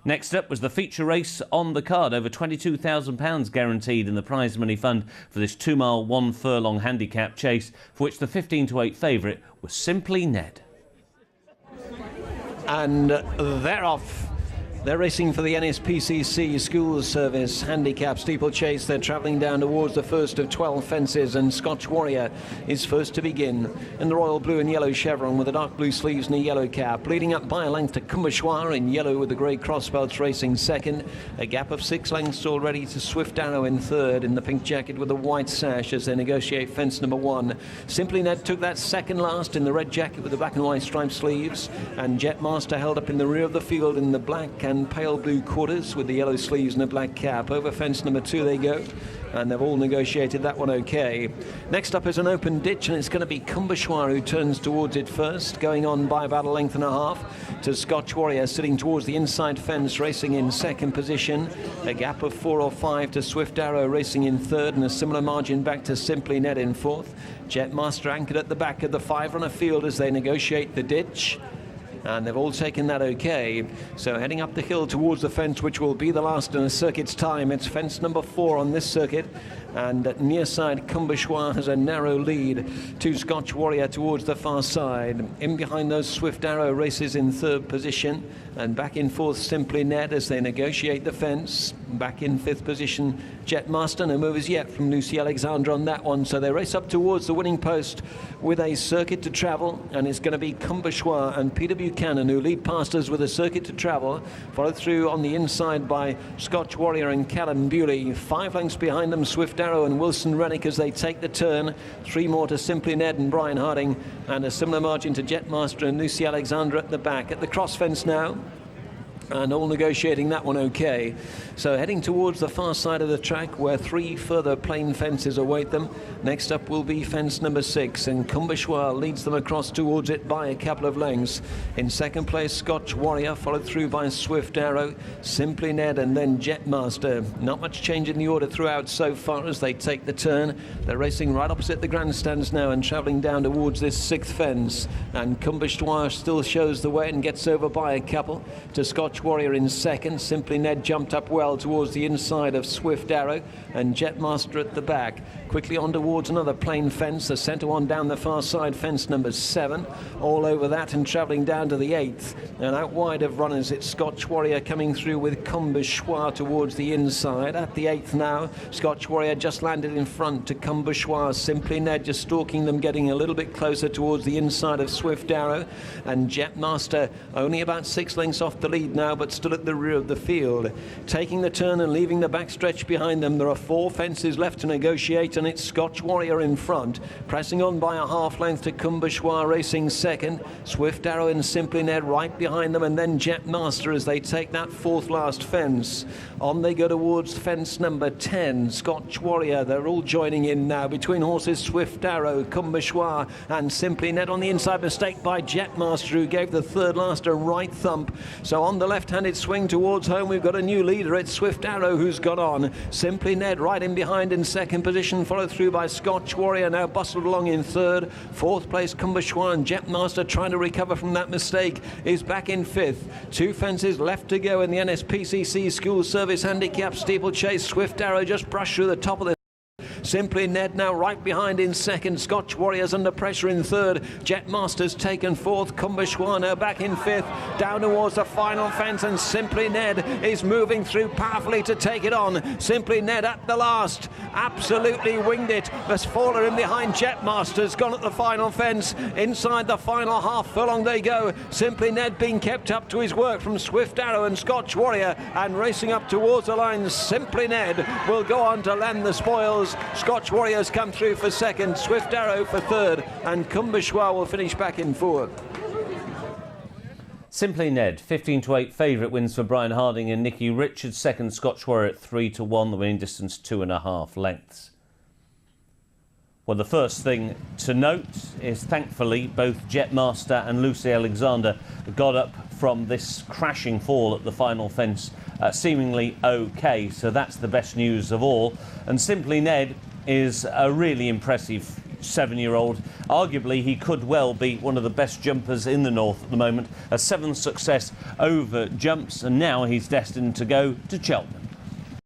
Next up was the feature race on the card. Over £22,000 guaranteed in the prize money fund for this 2-mile, 1 furlong handicap chase, for which the 15-to-8 favourite was Simply Ned. And they're off. They're racing for the NSPCC Schools Service Handicap Steeplechase. They're travelling down towards the first of 12 fences, and Scotch Warrior is first to begin in the royal blue and yellow chevron with the dark blue sleeves and a yellow cap. Leading up by a length to Cumbashoir in yellow with the grey crossbelts racing second. A gap of 6 lengths already to Swift Arrow in third in the pink jacket with the white sash as they negotiate fence number 1. Simply Ned took that second last in the red jacket with the black and white striped sleeves, and Jetmaster held up in the rear of the field in the black and pale blue quarters with the yellow sleeves and a black cap. Over fence number 2 they go, and they've all negotiated that one okay. Next up is an open ditch, and it's going to be Cumbashoir who turns towards it first, going on by about a length and a half to Scotch Warrior sitting towards the inside fence racing in second position. A gap of 4 or 5 to Swift Arrow racing in third, and a similar margin back to Simply Ned in fourth. Jetmaster anchored at the back of the 5-runner field as they negotiate the ditch, and they've all taken that okay. So heading up the hill towards the fence, which will be the last in a circuit's time. It's fence number 4 on this circuit, and near side Cumbashoir has a narrow lead to Scotch Warrior towards the far side. In behind those, Swift Arrow races in third position, and back in fourth Simply Ned as they negotiate the fence. Back in fifth position Jetmaster, no movers yet from Lucy Alexander on that one, so they race up towards the winning post with a circuit to travel, and it's going to be Cumbashoir and Peter Buchanan who lead past us with a circuit to travel, followed through on the inside by Scotch Warrior and Callum Bewley. 5 lengths behind them Swift Arrow and Wilson Rennick as they take the turn. 3 more to Simply Ned and Brian Harding, and a similar margin to Jetmaster and Lucy Alexander at the back. At the cross fence now, and all negotiating that one okay. So heading towards the far side of the track where 3 further plain fences await them. Next up will be fence number 6, and Cumbashoir leads them across towards it by a couple of lengths. In second place Scotch Warrior, followed through by Swift Arrow, Simply Ned, and then Jetmaster. Not much change in the order throughout so far as they take the turn. They're racing right opposite the grandstands now and travelling down towards this 6th fence, and Cumbashoir still shows the way and gets over by a couple to Scotch Warrior in second. Simply Ned jumped up well towards the inside of Swift Arrow, and Jetmaster at the back. Quickly on towards another plain fence, the centre one down the far side, fence number 7. All over that and travelling down to the 8th. And out wide of runners, it's Scotch Warrior coming through with Cumbashoir towards the inside. At the 8th now, Scotch Warrior just landed in front to Cumbashoir. Simply Ned just stalking them, getting a little bit closer towards the inside of Swift Arrow. And Jetmaster only about 6 lengths off the lead now, but still at the rear of the field. Taking the turn and leaving the backstretch behind them, there are 4 fences left to negotiate, and it's Scotch Warrior in front, pressing on by a half length to Cumbashoir racing second. Swift Arrow and Simply Ned right behind them, and then Jetmaster as they take that 4th last fence. On they go towards fence number 10. Scotch Warrior, they're all joining in now between horses Swift Arrow, Cumbashoir and Simply Ned. On the inside, mistake by Jetmaster who gave the 3rd last a right thump. So on the left-handed swing towards home, we've got a new leader. It's Swift Arrow who's gone on. Simply Ned right in behind in second position, followed through by Scotch Warrior, now bustled along in third. 4th place Cumbashoir, and Jetmaster trying to recover from that mistake is back in 5th. 2 fences left to go in the NSPCC School Service Handicap Steeplechase. Swift Arrow just brushed through the top of the Simply Ned now right behind in second. Scotch Warrior's under pressure in third. Jetmaster's taken 4th. Cumbashoir now back in 5th. Down towards the final fence, and Simply Ned is moving through powerfully to take it on. Simply Ned at the last absolutely winged it. This faller in behind Jetmaster's gone at the final fence. Inside the final half furlong they go. Simply Ned being kept up to his work from Swift Arrow and Scotch Warrior, and racing up towards the line. Simply Ned will go on to land the spoils. Scotch Warriors come through for second, Swift Arrow for third, and Cumbashoir will finish back in fourth. Simply Ned, 15-to-8 favourite, wins for Brian Harding and Nicky Richards. Second, Scotch Warrior at 3-to-1, the winning distance 2.5 lengths. Well, the first thing to note is thankfully both Jetmaster and Lucy Alexander got up from this crashing fall at the final fence seemingly okay, so that's the best news of all. And Simply Ned is a really impressive 7-year-old. Arguably, he could well be one of the best jumpers in the North at the moment. A 7th success over jumps, and now he's destined to go to Cheltenham.